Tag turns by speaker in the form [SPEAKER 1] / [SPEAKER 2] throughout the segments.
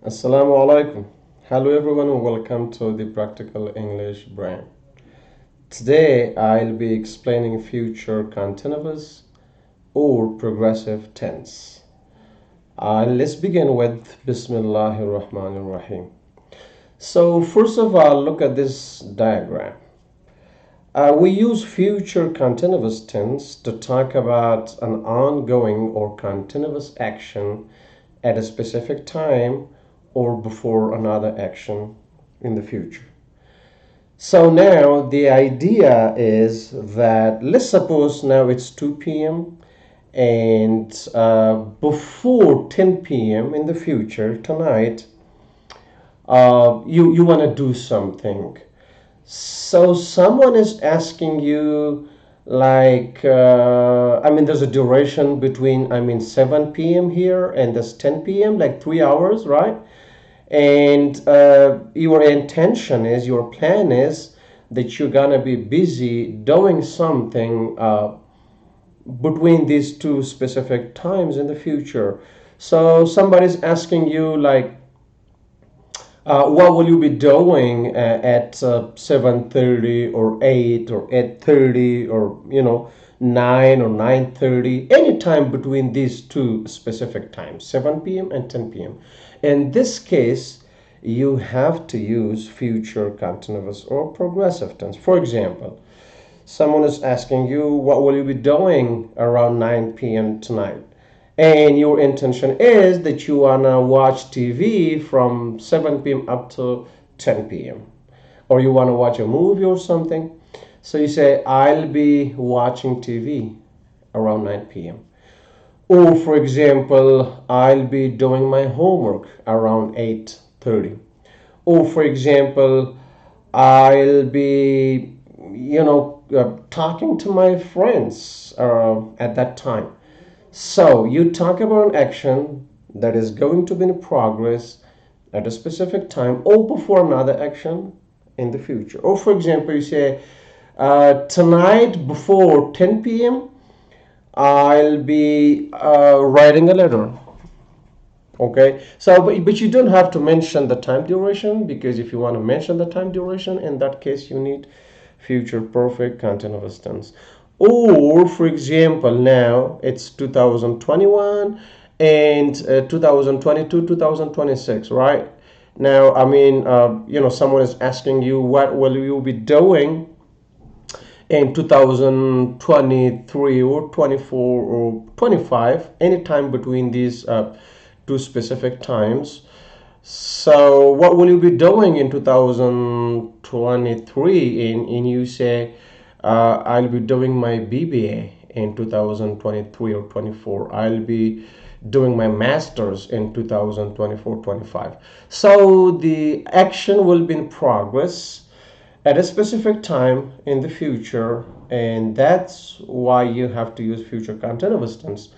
[SPEAKER 1] Assalamu alaikum. Hello everyone and welcome to the Practical English Brain. Today I'll be explaining future continuous or progressive tense. Let's begin with Bismillahir Rahmanir Rahim. So first of all, look at this diagram. We use future continuous tense to talk about an ongoing or continuous action at a specific time or before another action in the future. So now the idea is that let's suppose now it's 2 p.m. and before 10 p.m. in the future tonight, you want to do something. So someone is asking you like there's a duration between 7 p.m. here and this 10 p.m. like 3 hours, right? And your intention is, your plan is that you're gonna be busy doing something between these two specific times in the future. So somebody's asking you like, what will you be doing at 7:30 or 8 or 8:30 or 9 or 9:30, any time between these two specific times, 7 p.m. and 10 p.m. In this case, you have to use future continuous or progressive tense. For example, someone is asking you, what will you be doing around 9 p.m. tonight? And your intention is that you wanna watch TV from 7 p.m. up to 10 p.m. or you wanna watch a movie or something. So you say, I'll be watching TV around 9 p.m. Or for example, I'll be doing my homework around 8:30. Or for example, I'll be, talking to my friends at that time. So you talk about an action that is going to be in progress at a specific time or before another action in the future. Or for example, you say, tonight before 10 p.m., I'll be writing a letter. Okay, so but you don't have to mention the time duration, because if you want to mention the time duration, in that case you need future perfect continuous tense. Or for example, now it's 2021 and 2022, 2026, right? Now someone is asking you, what will you be doing in 2023 or 24 or 25, anytime between these two specific times. So what will you be doing in 2023? And you say, I'll be doing my BBA in 2023 or 24. I'll be doing my master's in 2024-25. So the action will be in progress at a specific time in the future, and that's why you have to use future continuous tense.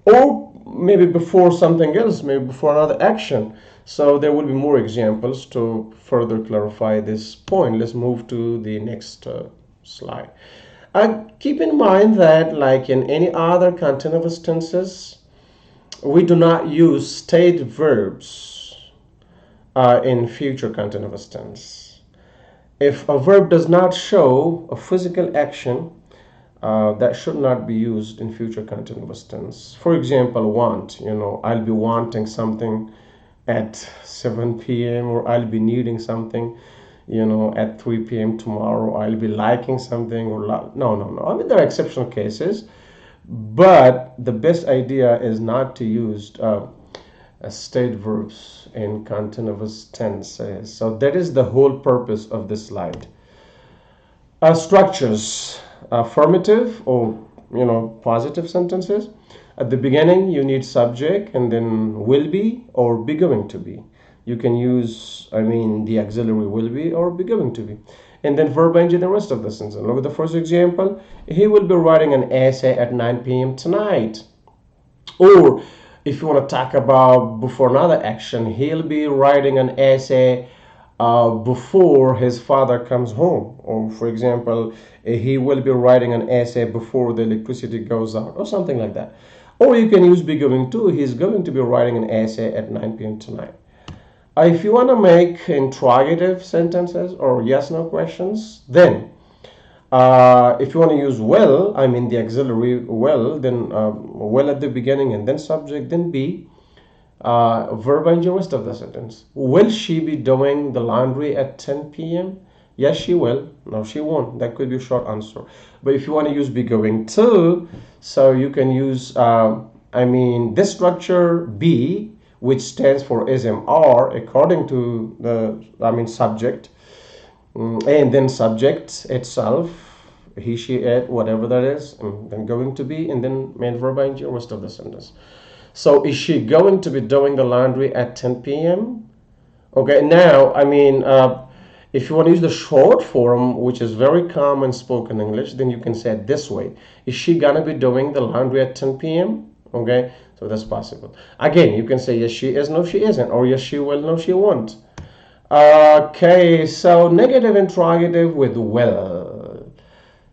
[SPEAKER 1] Or maybe before something else, maybe before another action. So there will be more examples to further clarify this point. Let's move to the next slide. Keep in mind that, like in any other continuous tenses, we do not use state verbs in future continuous tense. If a verb does not show a physical action, that should not be used in future continuous tense. For example, want, I'll be wanting something at 7 p.m. or I'll be needing something, at 3 p.m. tomorrow. I'll be liking something or no. There are exceptional cases, but the best idea is not to use state verbs in continuous tenses. So that is the whole purpose of this slide. Structures: affirmative or positive sentences. At the beginning you need subject and then will be or be going to be. You can use the auxiliary will be or be going to be, and then verb ing in the rest of the sentence. Look at the first example. He will be writing an essay at 9 p.m. tonight. Or if you want to talk about before another action, he'll be writing an essay before his father comes home. Or for example, he will be writing an essay before the electricity goes out, or something like that. Or you can use be going to. He's going to be writing an essay at 9 p.m. tonight. If you want to make interrogative sentences or yes no questions, then if you want to use will, I mean the auxiliary will, then will at the beginning and then subject, then be, verb and the rest of the sentence. Will she be doing the laundry at 10 p.m.? Yes, she will. No, she won't. That could be a short answer. But if you want to use be going to, so you can use, I mean, this structure be, which stands for SMR according to the, I mean, subject, and then subject itself, he, she, it, whatever that is, and then going to be, and then main verb ing, rest of the sentence. So is she going to be doing the laundry at 10 p.m.? Okay, now, I mean, if you want to use the short form, which is very common spoken English, then you can say it this way. Is she going to be doing the laundry at 10 p.m.? Okay, so that's possible. Again, you can say yes, she is, no, she isn't, or yes, she will, no, she won't. Okay, so negative interrogative with will.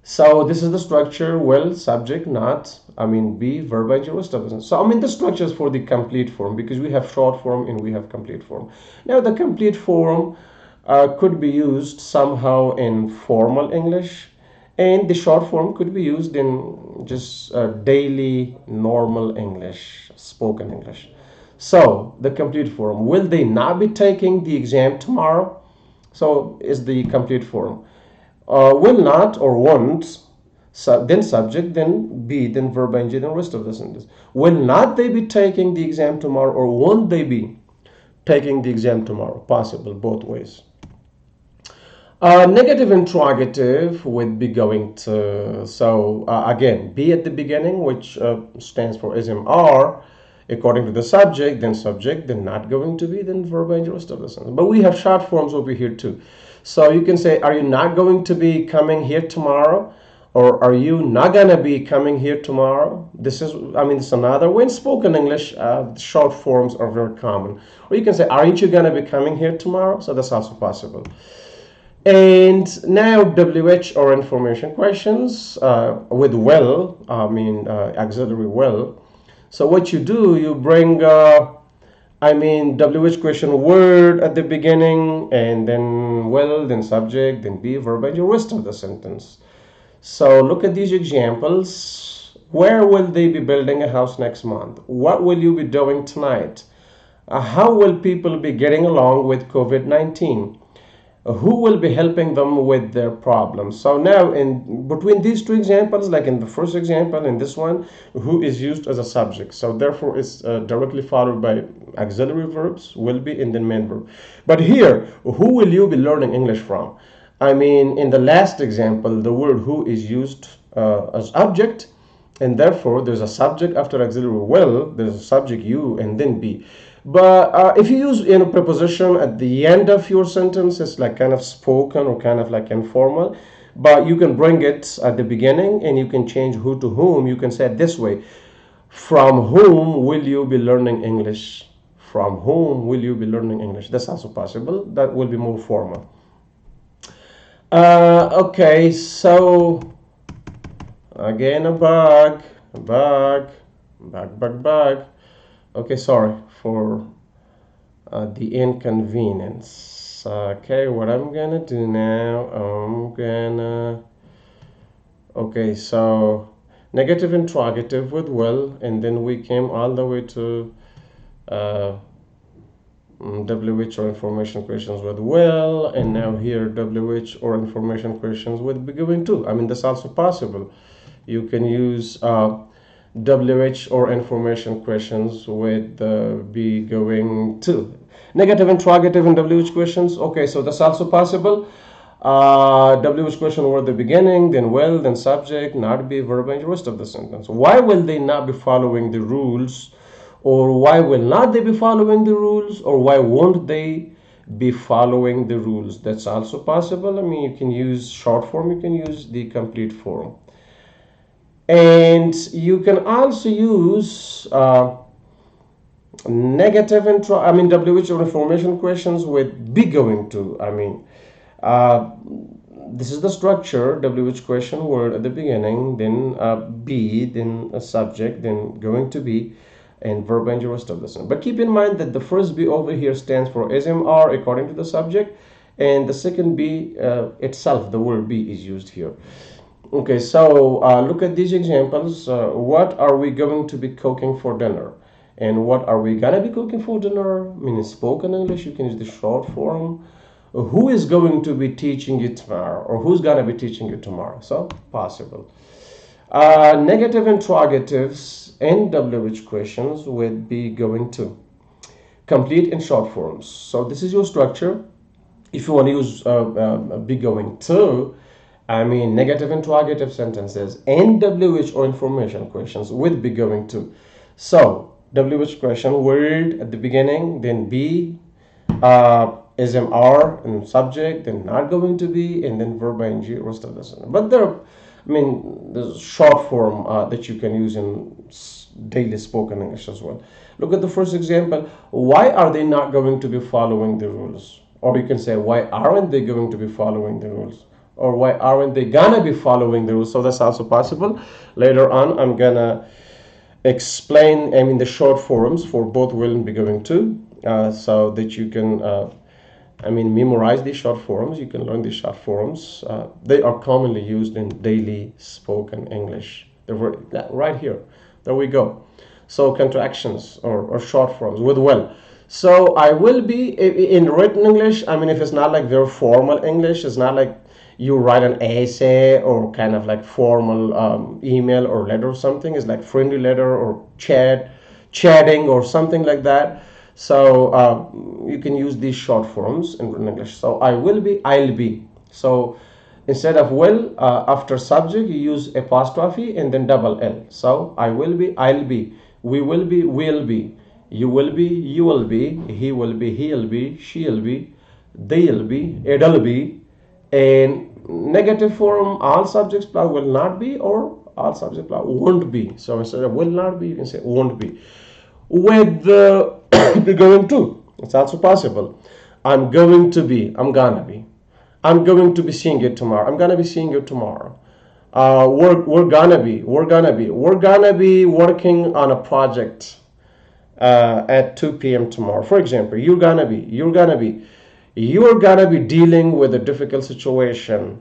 [SPEAKER 1] So this is the structure: will, subject, not, I mean, be, verb, and rest of it. So I mean the structure is for the complete form, because we have short form and we have complete form. Now the complete form could be used somehow in formal English, and the short form could be used in just daily normal English, spoken English. So the complete form: will they not be taking the exam tomorrow? So is the complete form. Will not or won't, then subject, then be, then verb ing, then rest of the sentence. Will not they be taking the exam tomorrow, or won't they be taking the exam tomorrow? Possible both ways. Negative interrogative would be going to, so again, be at the beginning, which stands for SMR, according to the subject, then not going to be, then verb and the rest of the sentence. But we have short forms over here too. So you can say, are you not going to be coming here tomorrow? Or are you not gonna be coming here tomorrow? This is, I mean, it's another way. In spoken English, short forms are very common. Or you can say, aren't you gonna be coming here tomorrow? So that's also possible. And now WH or information questions with will, I mean auxiliary will. So what you do, you bring, I mean, WH question word at the beginning, and then will, then subject, then be, verb, and the rest of the sentence. So look at these examples. Where will they be building a house next month? What will you be doing tonight? How will people be getting along with COVID-19? Who will be helping them with their problems? So now in between these two examples, like in the first example and this one, who is used as a subject, so therefore it's directly followed by auxiliary verbs, will be, and then main verb. But here, who will you be learning English from? I mean, in the last example, the word who is used as object, and therefore there's a subject after auxiliary will, there's a subject you, and then be. But if you use a preposition at the end of your sentence, it's like kind of spoken or kind of like informal. But you can bring it at the beginning, and you can change who to whom. You can say it this way: from whom will you be learning English? From whom will you be learning English? That's also possible. That will be more formal. Okay, so again, a bug, a bug, bug. Okay, sorry for the inconvenience. Okay, what I'm gonna do now, okay, so negative interrogative with will, and then we came all the way to WH or information questions with will, and now here WH or information questions with be going to. I mean, that's also possible. You can use WH or information questions with be going to. Negative interrogative and WH questions. Okay, so that's also possible. WH question were the beginning, then will, then subject, not be, verb, and the rest of the sentence. Why will they not be following the rules? Or why will not they be following the rules? Or why won't they be following the rules? That's also possible. I mean, you can use short form, you can use the complete form. And you can also use negative I mean WH or information questions with be going to. I mean, this is the structure: WH question word at the beginning, then be, then a subject, then going to be. and verb ing rest of the sentence. But keep in mind that the first be over here stands for SMR according to the subject, and the second be itself, the word be, is used here. Okay, so look at these examples. What are we going to be cooking for dinner? And what are we gonna be cooking for dinner? I mean, in spoken English, you can use the short form. Who is going to be teaching you tomorrow? Or who's gonna be teaching you tomorrow? So, possible. Negative interrogatives and WH questions would be going to complete in short forms. So this is your structure. If you want to use be going to, I mean negative interrogative sentences and WH or information questions with be going to. So WH question, word at the beginning, then be, SMR and subject, then not going to be, and then verb ing rest of the sentence. But there, I mean, there's short form that you can use in daily spoken English as well. Look at the first example. Why are they not going to be following the rules? Or you can say, why aren't they going to be following the rules? Or why aren't they gonna be following the rules? So that's also possible. Later on, I'm gonna explain, I mean, the short forms for both will and be going to, so that you can, I mean, memorize these short forms. You can learn these short forms. They are commonly used in daily spoken English. They're right here. There we go. So contractions or short forms with will. So I will be in written English. I mean, if it's not like very formal English, it's not like you write an essay or kind of like formal email or letter or something. It's like friendly letter or chatting or something like that. So you can use these short forms in written English. So I will be, I'll be. So instead of will, after subject, you use apostrophe and then double L. So I will be, I'll be. We will be, we'll be. You will be, you will be. He will be, he'll be. She'll be, they'll be, it'll be. And negative form, all subjects plural will not be, or all subjects plural won't be. So instead of will not be, you can say won't be. With the going to, it's also possible. I'm going to be, I'm gonna be. I'm going to be seeing you tomorrow. I'm gonna be seeing you tomorrow. We're gonna be working on a project at 2 p.m. tomorrow. For example, you're gonna be dealing with a difficult situation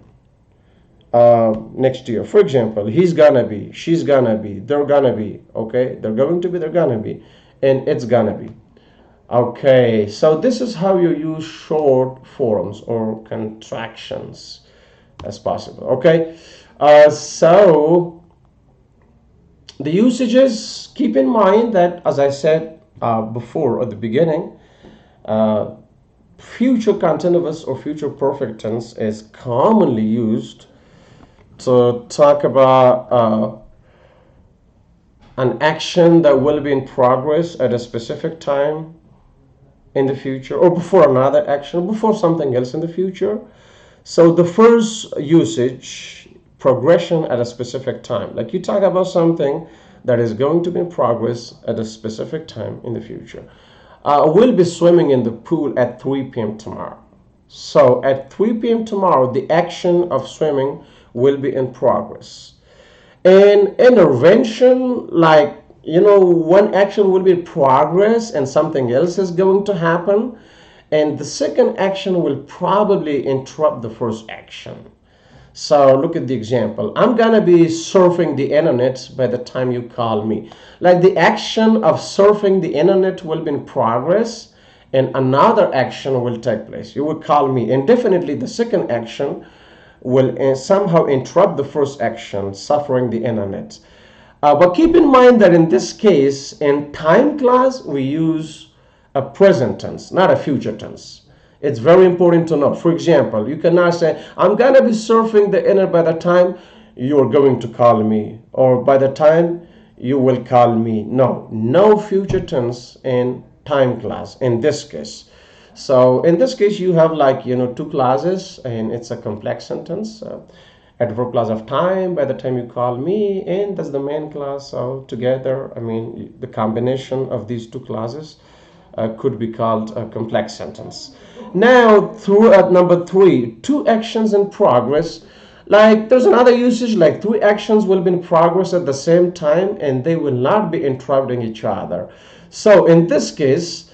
[SPEAKER 1] next year. For example, he's gonna be, she's gonna be, they're gonna be. Okay, they're going to be, they're gonna be, and it's gonna be. Okay, so this is how you use short forms or contractions as possible. Okay, so the usages, keep in mind that, as I said before at the beginning, future continuous or future perfect tense is commonly used to talk about an action that will be in progress at a specific time in the future, or before another action, before something else in the future. So the first usage, progression at a specific time, like you talk about something that is going to be in progress at a specific time in the future. We'll be swimming in the pool at 3 p.m. tomorrow. So at 3 p.m. tomorrow, the action of swimming will be in progress. And intervention, like, one action will be in progress and something else is going to happen, and the second action will probably interrupt the first action. So look at the example. I'm gonna be surfing the internet by the time you call me. Like, the action of surfing the internet will be in progress and another action will take place. You will call me, and definitely the second action will somehow interrupt the first action, suffering the internet. But keep in mind that in this case, in time class, we use a present tense, not a future tense. It's very important to know. For example, you cannot say, I'm going to be surfing the internet by the time you're going to call me, or by the time you will call me. No future tense in time class in this case. So in this case, you have like, two clauses, and it's a complex sentence. Adverb clause of time, by the time you call me, and that's the main clause. So together, I mean, the combination of these two clauses could be called a complex sentence. Now, through at number 3, two actions in progress. Like there's another usage like three actions will be in progress at the same time and they will not be interrupting each other. So in this case,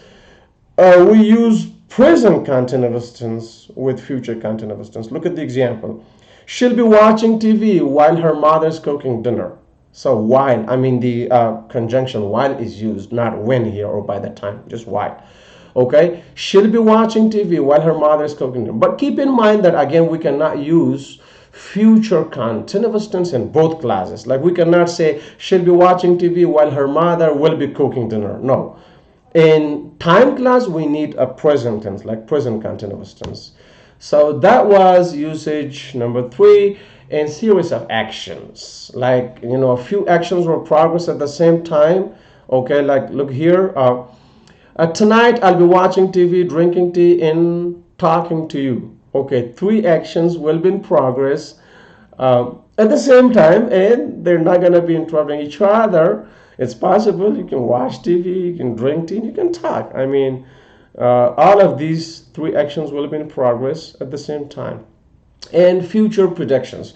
[SPEAKER 1] we use present continuous tense with future continuous tense. Look at the example. She'll be watching TV while her mother's cooking dinner. So while, I mean the conjunction while is used, not when here or by the time, just while. Okay, she'll be watching TV while her mother is cooking dinner. But keep in mind that again, we cannot use future continuous tense in both classes. Like we cannot say she'll be watching TV while her mother will be cooking dinner. No, in time class we need a present tense, like present continuous tense. So that was usage number three. And series of actions, like a few actions will progress at the same time. Okay, like look here, tonight I'll be watching TV, drinking tea, and talking to you. Okay, three actions will be in progress at the same time, and they're not going to be interrupting each other. It's possible you can watch TV, you can drink tea, you can talk. I mean, all of these three actions will be in progress at the same time. And future predictions.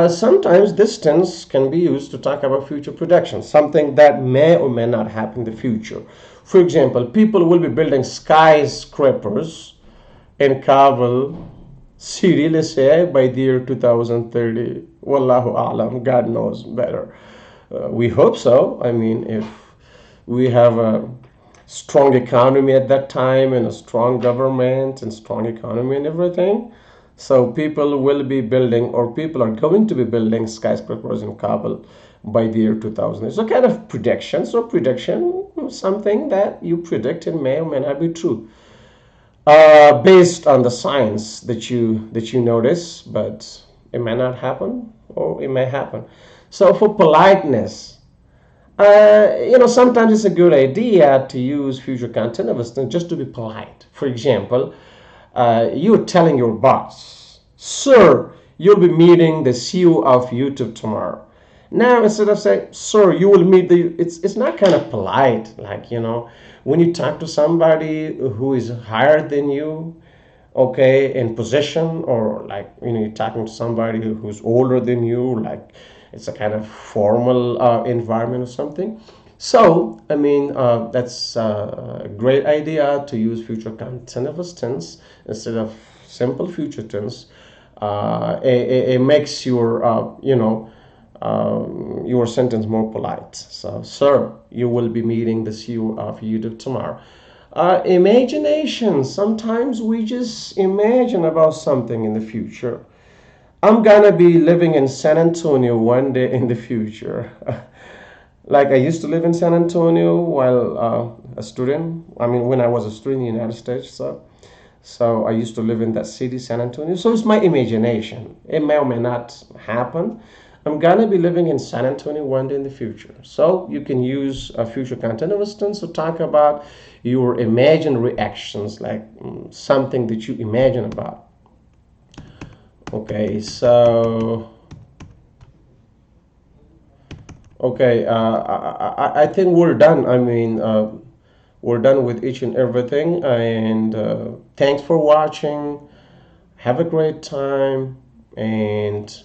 [SPEAKER 1] Sometimes this tense can be used to talk about future predictions, something that may or may not happen in the future. For example, people will be building skyscrapers in Kabul city, let's say, by the year 2030. Wallahu alam, God knows better. We hope so. I mean, if we have a strong economy at that time and a strong government and strong economy and everything, so people will be building, or people are going to be building skyscrapers in Kabul by the year 2000. It's a kind of prediction. So prediction, something that you predict and may or may not be true, based on the science that you notice, but it may not happen or it may happen. So for politeness, sometimes it's a good idea to use future continuous tense just to be polite. For example, you're telling your boss, sir, you'll be meeting the CEO of YouTube tomorrow. Now, instead of saying, sir, you will meet it's not kind of polite. Like, when you talk to somebody who is higher than you, okay, in position, or like, you're talking to somebody who's older than you, like it's a kind of formal environment or something. So, I mean, that's a great idea to use future continuous tense instead of simple future tense. It makes your sentence more polite. So, sir, you will be meeting the CEO of YouTube tomorrow. Imagination. Sometimes we just imagine about something in the future. I'm gonna be living in San Antonio one day in the future. Like I used to live in San Antonio while a student. I mean, when I was a student in the United States. So I used to live in that city, San Antonio. So it's my imagination. It may or may not happen. I'm gonna be living in San Antonio one day in the future. So you can use a future continuous tense to talk about your imagined reactions, like something that you imagine about. Okay, so okay, I think we're done. I mean, we're done with each and everything. And thanks for watching. Have a great time, and